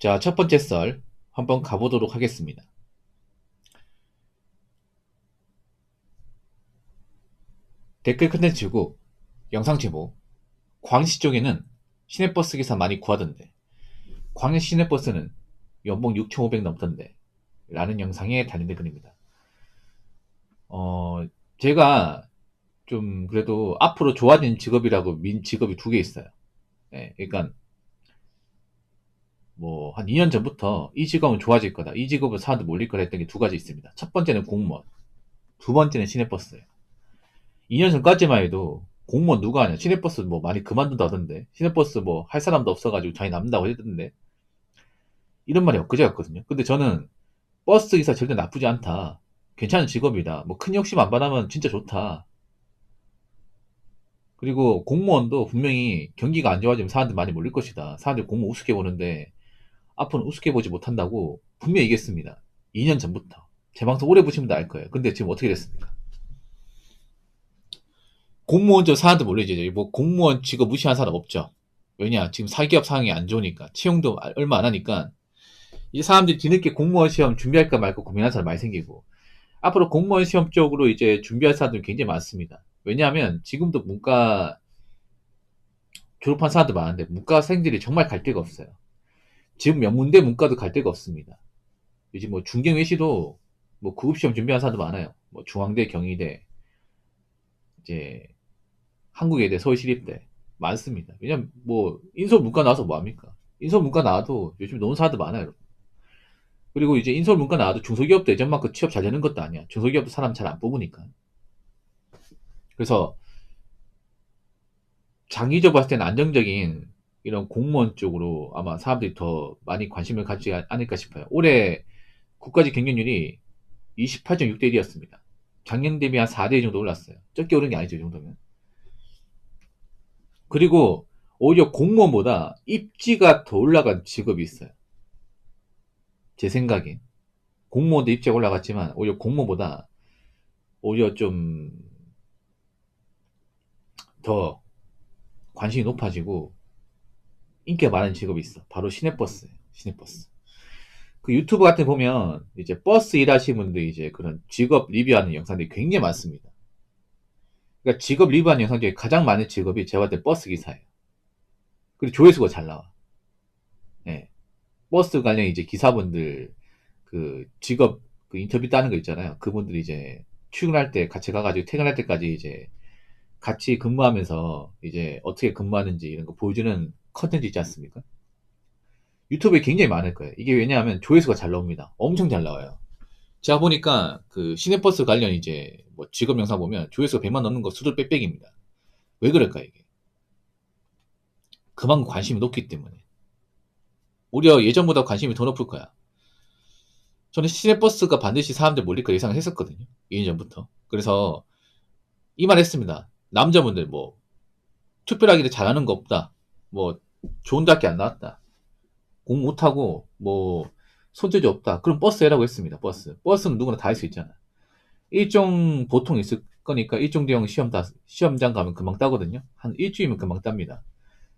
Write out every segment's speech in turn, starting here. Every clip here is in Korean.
자, 첫 번째 썰 한번 가보도록 하겠습니다. 댓글 컨텐츠고 영상 제목. 광시 쪽에는 시내버스 기사 많이 구하던데 광해 시내버스는 연봉 6,500 넘던데 라는 영상에 달린 댓글입니다. 제가 좀 그래도 앞으로 좋아진 직업이라고 민 직업이 두 개 있어요. 그러니까 뭐 한 2년 전부터 이 직업은 좋아질 거다, 이 직업은 사람들 몰릴 거다 했던 게 두 가지 있습니다. 첫 번째는 공무원, 두 번째는 시내버스예요. 2년 전까지만 해도 공무원 누가 하냐, 시내버스 뭐 많이 그만둔다 하던데, 시내버스 뭐 할 사람도 없어가지고 자기 남는다고 했던데, 이런 말이 엊그제였거든요. 근데 저는 버스 기사 절대 나쁘지 않다, 괜찮은 직업이다, 뭐 큰 욕심 안 받으면 진짜 좋다, 그리고 공무원도 분명히 경기가 안 좋아지면 사람들 많이 몰릴 것이다, 사람들 공무원 우습게 보는데 앞으로는 우습게 보지 못한다고 분명히 얘기했습니다. 2년 전부터. 제 방송 오래 보시면 알 거예요. 근데 지금 어떻게 됐습니까? 공무원 저 사람들 몰리죠. 뭐 공무원 직업 무시하는 사람 없죠. 왜냐, 지금 사기업 상황이 안 좋으니까, 채용도 얼마 안 하니까 이제 사람들이 뒤늦게 공무원 시험 준비할까 말까 고민하는 사람 많이 생기고, 앞으로 공무원 시험 쪽으로 이제 준비할 사람들이 굉장히 많습니다. 왜냐하면 지금도 문과 졸업한 사람들 많은데 문과생들이 정말 갈 데가 없어요. 지금 명문대 문과도 갈 데가 없습니다. 요즘 뭐 중경외시도 뭐 구급시험 준비하는 사람도 많아요. 뭐 중앙대, 경희대, 이제 한국외대, 서울시립대 많습니다. 왜냐면 뭐 인서울 문과 나와서 뭐 합니까? 인서울 문과 나와도 요즘 노는 사람들 많아요, 여러분. 그리고 이제 인서울 문과 나와도 중소기업도 예전만큼 취업 잘 되는 것도 아니야. 중소기업도 사람 잘 안 뽑으니까. 그래서 장기적으로 봤을 때는 안정적인 이런 공무원 쪽으로 아마 사람들이 더 많이 관심을 갖지 않을까 싶어요. 올해 국가직 경쟁률이 28.6대 1이었습니다. 작년 대비 한 4대 1 정도 올랐어요. 적게 오른 게 아니죠, 이 정도면. 그리고 오히려 공무원보다 입지가 더 올라간 직업이 있어요. 제 생각엔. 공무원도 입지가 올라갔지만 오히려 공무원보다 오히려 좀 더 관심이 높아지고 인기가 많은 직업이 있어. 바로 시내버스예요. 시내버스. 그 유튜브 같은 데 보면 이제 버스 일하시는 분들 이제 그런 직업 리뷰하는 영상들이 굉장히 많습니다. 그러니까 직업 리뷰하는 영상 중에 가장 많은 직업이 제가 봤을 때 버스 기사예요. 그리고 조회수가 잘 나와. 예. 버스 관련 이제 기사분들 그 직업 그 인터뷰 따는 거 있잖아요. 그분들이 이제 출근할 때 같이 가가지고 퇴근할 때까지 이제 같이 근무하면서 이제 어떻게 근무하는지 이런 거 보여주는 컨텐츠 있지 않습니까? 유튜브에 굉장히 많을 거예요. 이게 왜냐하면 조회수가 잘 나옵니다. 엄청 잘 나와요. 제가 보니까 그 시내버스 관련 이제 뭐 직업 영상 보면 조회수가 100만 넘는 거 수두룩 빽빽입니다. 왜 그럴까 이게? 그만큼 관심이 높기 때문에. 오히려 예전보다 관심이 더 높을 거야. 저는 시내버스가 반드시 사람들 몰릴 거 예상을 했었거든요. 2년 전부터. 그래서 이 말 했습니다. 남자분들 뭐 특별하게 잘하는 거 없다, 뭐 좋은 대학교 안 나왔다, 공부 못하고 뭐 손재주 없다, 그럼 버스 해라고 했습니다. 버스는 누구나 다 할 수 있잖아. 일종 보통 있을 거니까 일종 대형 시험장 가면 금방 따거든요. 한 일주일이면 금방 땁니다.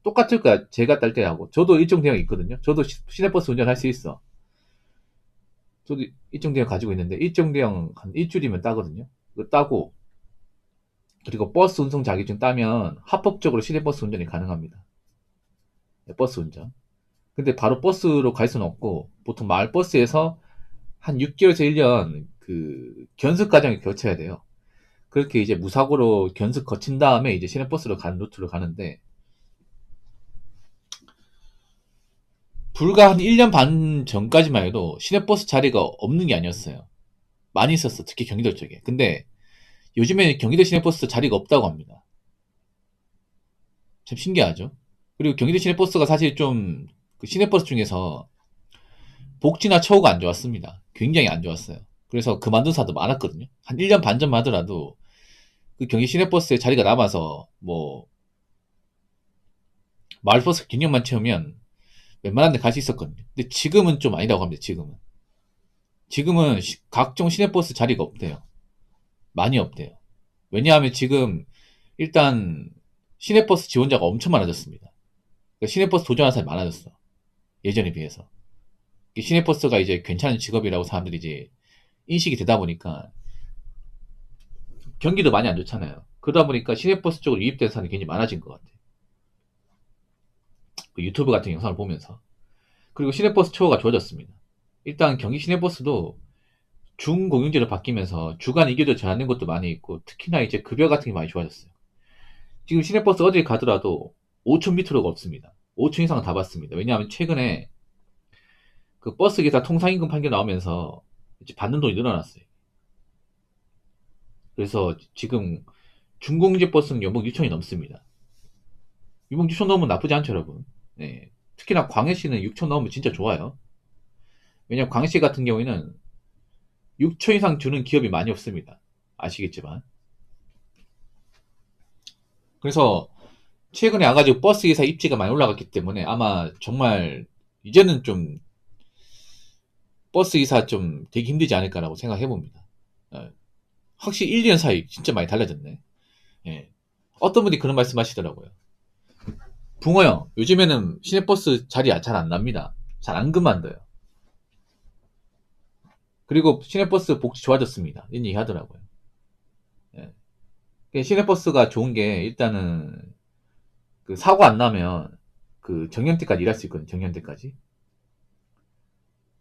똑같을 거야, 제가 딸 때하고. 저도 일종 대형 있거든요. 저도 시내버스 운전할 수 있어. 저도 일종 대형 가지고 있는데 일종 대형 한 일주일이면 따거든요. 그거 따고, 그리고 버스 운송 자격증 따면 합법적으로 시내버스 운전이 가능합니다. 네, 버스 운전. 근데 바로 버스로 갈 수는 없고 보통 마을버스에서 한 6개월에서 1년 그 견습 과정을 거쳐야 돼요. 그렇게 이제 무사고로 견습 거친 다음에 이제 시내버스로 가는 루트로 가는데, 불과 한 1년 반 전까지만 해도 시내버스 자리가 없는 게 아니었어요. 많이 있었어, 특히 경기도 쪽에. 근데 요즘에는 경기도 시내버스 자리가 없다고 합니다. 참 신기하죠. 그리고 경기도 시내버스가 사실 좀 그 시내버스 중에서 복지나 처우가 안 좋았습니다. 굉장히 안 좋았어요. 그래서 그만둔 사도 많았거든요. 한 1년 반 전만 하더라도 그 경기 시내버스에 자리가 남아서 뭐 마을버스 균형만 채우면 웬만한 데 갈 수 있었거든요. 근데 지금은 좀 아니라고 합니다. 지금은 각종 시내버스 자리가 없대요. 많이 없대요. 왜냐하면 지금 일단 시내버스 지원자가 엄청 많아졌습니다. 그러니까 시내버스 도전하는 사람이 많아졌어, 예전에 비해서. 시내버스가 이제 괜찮은 직업이라고 사람들이 이제 인식이 되다 보니까 경기도 많이 안 좋잖아요. 그러다 보니까 시내버스 쪽으로 유입된 사람이 굉장히 많아진 것 같아요. 그 유튜브 같은 영상을 보면서. 그리고 시내버스 처우가 좋아졌습니다. 일단 경기 시내버스도 중공영제로 바뀌면서 주간 이교도 제한된 것도 많이 있고, 특히나 이제 급여 같은 게 많이 좋아졌어요. 지금 시내버스 어딜 가더라도 5천 밑으로가 없습니다. 5천 이상은 다 받습니다. 왜냐하면 최근에 그 버스 기사 통상임금 판결 나오면서 이제 받는 돈이 늘어났어요. 그래서 지금 중공제 버스는 연봉 6천이 넘습니다. 연봉 6천 넘으면 나쁘지 않죠, 여러분. 네. 특히나 광해시는 6천 넘으면 진짜 좋아요. 왜냐면 광해시 같은 경우에는 6천 이상 주는 기업이 많이 없습니다. 아시겠지만. 그래서 최근에 와가지고 버스 기사 입지가 많이 올라갔기 때문에 아마 정말 이제는 좀 버스 기사 좀 되기 힘들지 않을까라고 생각해 봅니다. 확실히 1, 2년 사이 진짜 많이 달라졌네. 예. 어떤 분이 그런 말씀 하시더라고요. 붕어 형, 요즘에는 시내버스 자리 잘 안 납니다. 잘 안 그만둬요. 그리고 시내버스 복지 좋아졌습니다. 이런 얘기 하더라고요. 예. 시내버스가 좋은 게 일단은 그 사고 안 나면 그 정년퇴까지 일할 수 있거든요. 정년퇴까지.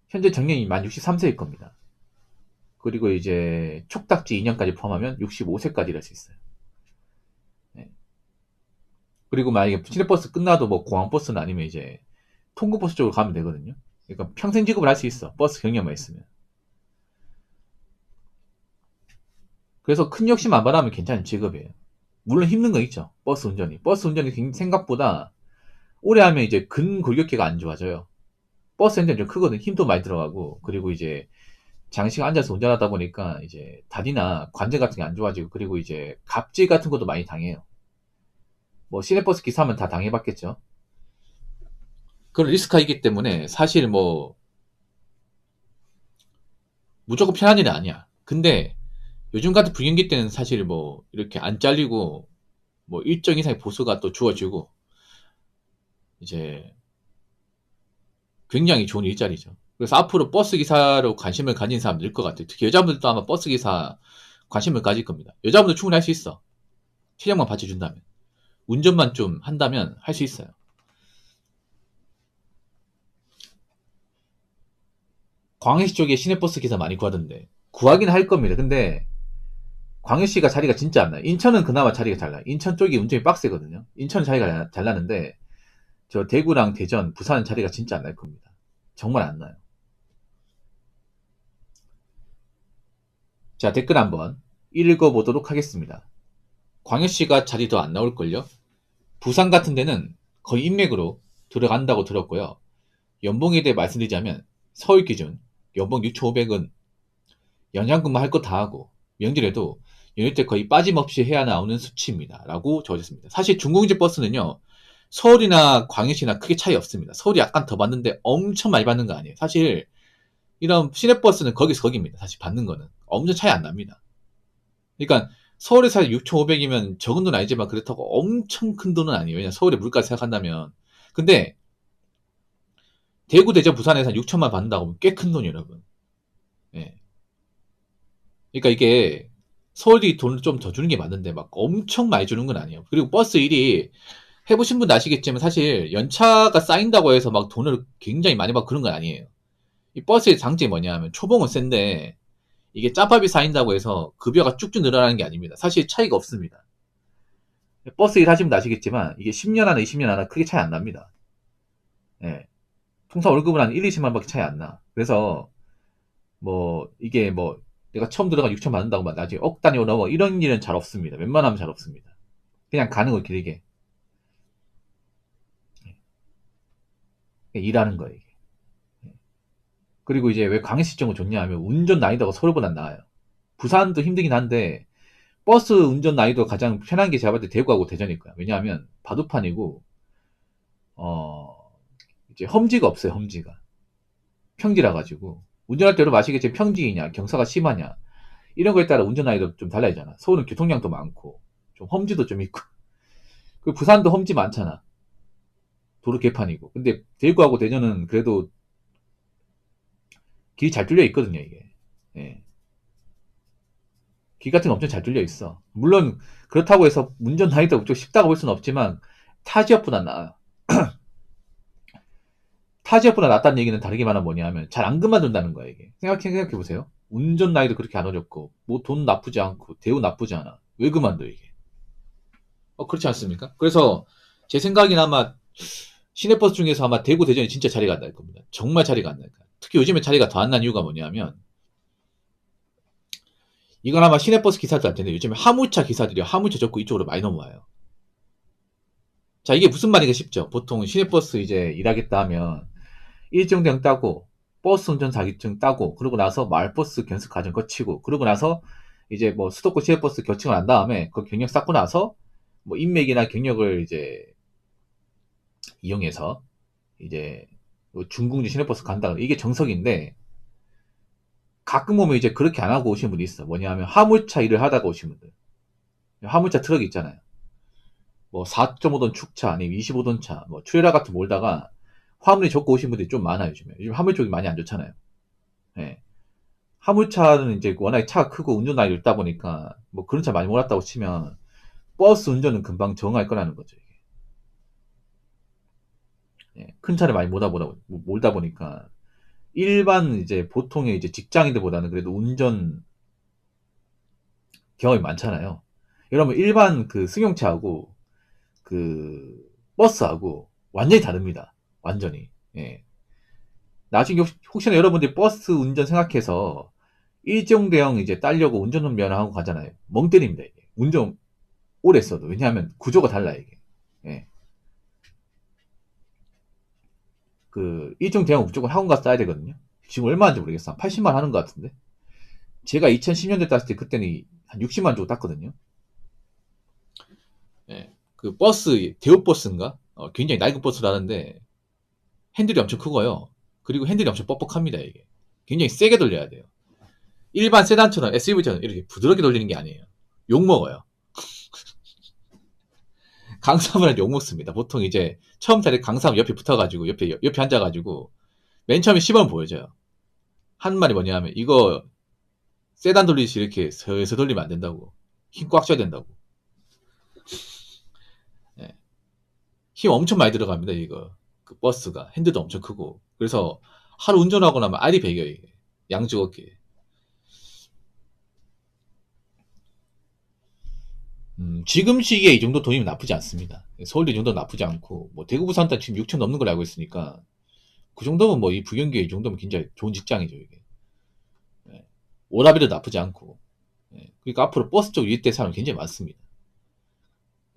현재 정년이 만 63세일 겁니다. 그리고 이제 촉탁지 2년까지 포함하면 65세까지 일할 수 있어요. 네. 그리고 만약에 시내버스 끝나도 뭐 공항버스는 아니면 이제 통근버스 쪽으로 가면 되거든요. 그러니까 평생 지급을 할 수 있어. 버스 경력만 있으면. 그래서 큰 욕심 안 바라면 괜찮은 직업이에요. 물론 힘든 거 있죠. 버스 운전이. 버스 운전이 생각보다 오래 하면 이제 근골격계가 안 좋아져요. 버스 운전이 좀 크거든. 힘도 많이 들어가고. 그리고 이제 장시간 앉아서 운전하다 보니까 이제 다리나 관절 같은 게 안 좋아지고, 그리고 이제 갑질 같은 것도 많이 당해요. 뭐 시내버스 기사면 다 당해봤겠죠. 그런 리스크가 있기 때문에 사실 뭐 무조건 편한 일은 아니야. 근데 요즘 같은 불경기 때는 사실 뭐 이렇게 안 잘리고 뭐 일정 이상의 보수가 또 주어지고 이제 굉장히 좋은 일자리죠. 그래서 앞으로 버스 기사로 관심을 가진 사람 늘 것 같아요. 특히 여자분들도 아마 버스 기사 관심을 가질 겁니다. 여자분들 충분히 할 수 있어. 체력만 받쳐준다면. 운전만 좀 한다면 할 수 있어요. 광해시 쪽에 시내버스 기사 많이 구하던데. 구하긴 할 겁니다. 근데 광해시가 자리가 진짜 안 나요. 인천은 그나마 자리가 잘 나요. 인천 쪽이 운전이 빡세거든요. 인천 자리가 잘 나는데 저 대구랑 대전, 부산은 자리가 진짜 안 날 겁니다. 정말 안 나요. 자, 댓글 한번 읽어보도록 하겠습니다. 광해시가 자리 더 안 나올걸요? 부산 같은 데는 거의 인맥으로 들어간다고 들었고요. 연봉에 대해 말씀드리자면 서울 기준 연봉 6,500은 연장근무 할 거 다 하고 명절에도 연휴 때 거의 빠짐없이 해야 나오는 수치입니다. 라고 적어졌습니다. 사실 중공제 버스는요. 서울이나 광역시나 크게 차이 없습니다. 서울이 약간 더 받는데 엄청 많이 받는 거 아니에요. 사실 이런 시내버스는 거기서 거기입니다. 사실 받는 거는 엄청 차이 안 납니다. 그러니까 서울에서 6,500이면 적은 돈 아니지만 그렇다고 엄청 큰 돈은 아니에요. 왜냐면 서울의 물가 생각한다면. 근데 대구, 대전, 부산에서 6천만 받는다고 하면 꽤 큰 돈이에요, 여러분. 예. 그러니까 이게 서울이 돈을 좀 더 주는 게 맞는데 막 엄청 많이 주는 건 아니에요. 그리고 버스 일이 해보신 분 아시겠지만 사실 연차가 쌓인다고 해서 막 돈을 굉장히 많이 받고 그런 건 아니에요. 이 버스의 장점이 뭐냐 하면 초봉은 센데 이게 짬밥이 쌓인다고 해서 급여가 쭉쭉 늘어나는 게 아닙니다. 사실 차이가 없습니다. 버스 일 하시면 아시겠지만 이게 10년 하나 20년 하나 크게 차이 안 납니다. 예. 통상 월급은 한 1, 20만 밖에 차이 안 나. 그래서 뭐 이게 뭐 내가 처음 들어가 6천 받는다고 막 나중에 억 단위 넘어 이런 일은 잘 없습니다. 웬만하면 잘 없습니다. 그냥 가는 거 길게 일하는 거예요. 이게. 그리고 이제 왜 광해시청은 좋냐 하면 운전 난이도가 서울보다 나아요. 부산도 힘들긴 한데 버스 운전 난이도 가장 편한 게 제가 봤을 때 대구하고 대전일 거야. 왜냐하면 바둑판이고 이제 험지가 없어요. 험지가 평지라 가지고 운전할 때 여러분 아시겠지만 평지이냐 경사가 심하냐 이런 거에 따라 운전 난이도 좀 달라지잖아. 서울은 교통량도 많고 좀 험지도 좀 있고 그 부산도 험지 많잖아. 도로 개판이고. 근데 대구하고 대전은 그래도 길이 잘 뚫려 있거든요, 이게. 예. 길 같은 거 엄청 잘 뚫려 있어. 물론 그렇다고 해서 운전 난이도가 무척 쉽다고 볼 수는 없지만 타 지역보다 나아요. 타 지역보다 낫다는 얘기는 다르게 말하면 뭐냐면 잘 안 그만둔다는 거야, 이게. 생각해 보세요. 운전 난이도 그렇게 안 어렵고 뭐 돈 나쁘지 않고 대우 나쁘지 않아. 왜 그만둬 이게? 그렇지 않습니까? 그래서 제 생각에는 아마 시내버스 중에서 아마 대구 대전이 진짜 자리가 안 날 겁니다. 정말 자리가 안 날 거야. 특히 요즘에 자리가 더 안 난 이유가 뭐냐면 이건 아마 시내버스 기사도 알 텐데 요즘에 화물차 기사들이 화물차 접고 이쪽으로 많이 넘어와요. 자, 이게 무슨 말인가 싶죠. 보통 시내버스 이제 일하겠다 하면 일정대형 따고 버스 운전 자격증 따고 그러고 나서 마을버스 견습 과정 거치고 그러고 나서 이제 뭐 수도권 시내버스 교체를 한 다음에 그 경력 쌓고 나서 뭐 인맥이나 경력을 이제 이용해서 이제 뭐 중궁지 시내버스 간다. 이게 정석인데 가끔 보면 이제 그렇게 안 하고 오신 분이 있어. 뭐냐면 화물차 일을 하다가 오신 분들. 화물차 트럭 있잖아요. 뭐 4.5톤 축차 아니면 25톤 차, 뭐 트레일러 같은 거 몰다가 화물이 적고 오신 분들이 좀 많아요, 요즘에. 요즘 화물 쪽이 많이 안 좋잖아요. 예. 화물차는 이제 워낙에 차가 크고 운전 난이도 있다 보니까 뭐 그런 차 많이 몰았다고 치면 버스 운전은 금방 정할 거라는 거죠, 이게. 예. 큰 차를 많이 몰다 보니까 일반 이제 보통의 이제 직장인들보다는 그래도 운전 경험이 많잖아요. 여러분 일반 그 승용차하고 그 버스하고 완전히 다릅니다. 완전히. 예. 나중에 혹시나 여러분들이 버스 운전 생각해서 일정 대형 이제 따려고 운전면 면허하고 가잖아요. 멍 때립니다, 이게. 운전 오래 써도. 왜냐하면 구조가 달라, 이게. 예. 그, 일정 대형 무조건 학원 가서 따야 되거든요. 지금 얼마인지 모르겠어. 한 80만 하는 것 같은데. 제가 2010년대 땄을 때 그때는 한 60만 주고 땄거든요. 예. 그 버스, 대우버스인가? 굉장히 낡은 버스라는데 핸들이 엄청 크고요. 그리고 핸들이 엄청 뻑뻑합니다, 이게. 굉장히 세게 돌려야 돼요. 일반 세단처럼 SUV처럼 이렇게 부드럽게 돌리는 게 아니에요. 욕 먹어요. 강사분한테 욕 먹습니다. 보통 이제 처음 자리 강사분 옆에 붙어가지고 옆에 앉아가지고 맨 처음에 시범 보여줘요. 한 말이 뭐냐면 이거 세단 돌리듯이 이렇게 서서 돌리면 안 된다고. 힘 꽉 줘야 된다고. 예. 힘 엄청 많이 들어갑니다. 이거 그 버스가 핸들도 엄청 크고 그래서 하루 운전하고 나면 알이 배겨요. 이게. 양쪽 어깨. 지금 시기에 이 정도 돈이면 나쁘지 않습니다. 서울도 이 정도 나쁘지 않고 뭐 대구 부산 단 지금 6천 넘는 걸 알고 있으니까 그 정도면 뭐 이 부경기에 이 정도면 굉장히 좋은 직장이죠 이게. 예. 워라밸도 나쁘지 않고. 예. 그러니까 앞으로 버스 쪽 일대 사람 굉장히 많습니다.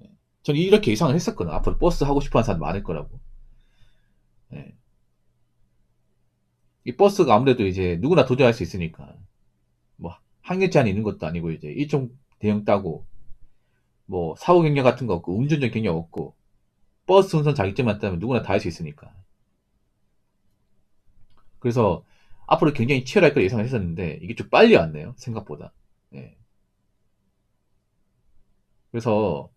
예. 저는 이렇게 예상을 했었거든. 앞으로 버스 하고 싶어하는 사람 많을 거라고. 예. 이 버스가 아무래도 이제 누구나 도전할 수 있으니까 뭐 학력 제한이 있는 것도 아니고 이제 일종 대형 따고 뭐 사후 경력 같은 거 없고 운전적 경력 없고 버스 운전 자격증만 따면 누구나 다 할 수 있으니까. 그래서 앞으로 굉장히 치열할 걸 예상을 했었는데 이게 좀 빨리 왔네요. 생각보다. 예. 그래서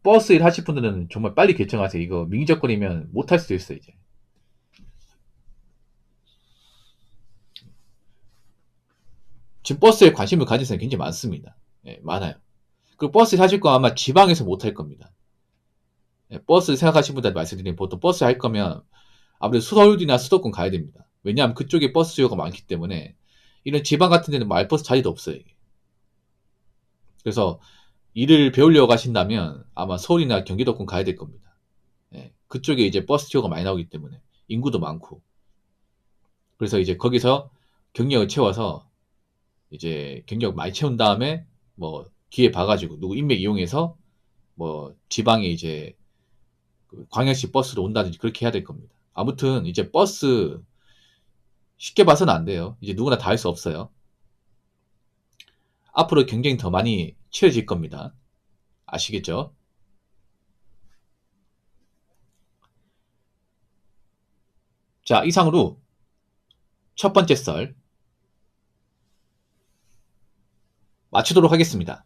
버스 일 하실 분들은 정말 빨리 결정하세요. 이거 민기적거리면 못할 수도 있어요, 이제. 지금 버스에 관심을 가진 사람이 굉장히 많습니다. 예, 많아요. 그리고 버스 사실 거 아마 지방에서 못 할 겁니다. 예, 버스 생각하시는 분들 말씀드리면 보통 버스 할 거면 아무래도 서울이나 수도권 가야 됩니다. 왜냐하면 그쪽에 버스 수요가 많기 때문에 이런 지방 같은 데는 말버스 자리도 없어요. 이게. 그래서 일을 배우려고 하신다면 아마 서울이나 경기도권 가야 될 겁니다. 예, 그쪽에 이제 버스 수요가 많이 나오기 때문에 인구도 많고 그래서 이제 거기서 경력을 채워서 이제 경력 많이 채운 다음에 뭐 기회 봐가지고 누구 인맥 이용해서 뭐 지방에 이제 그 광역시 버스로 온다든지 그렇게 해야 될 겁니다. 아무튼 이제 버스 쉽게 봐서는 안 돼요. 이제 누구나 다 할 수 없어요. 앞으로 경쟁이 더 많이 치러질 겁니다. 아시겠죠? 자, 이상으로 첫 번째 썰 마치도록 하겠습니다.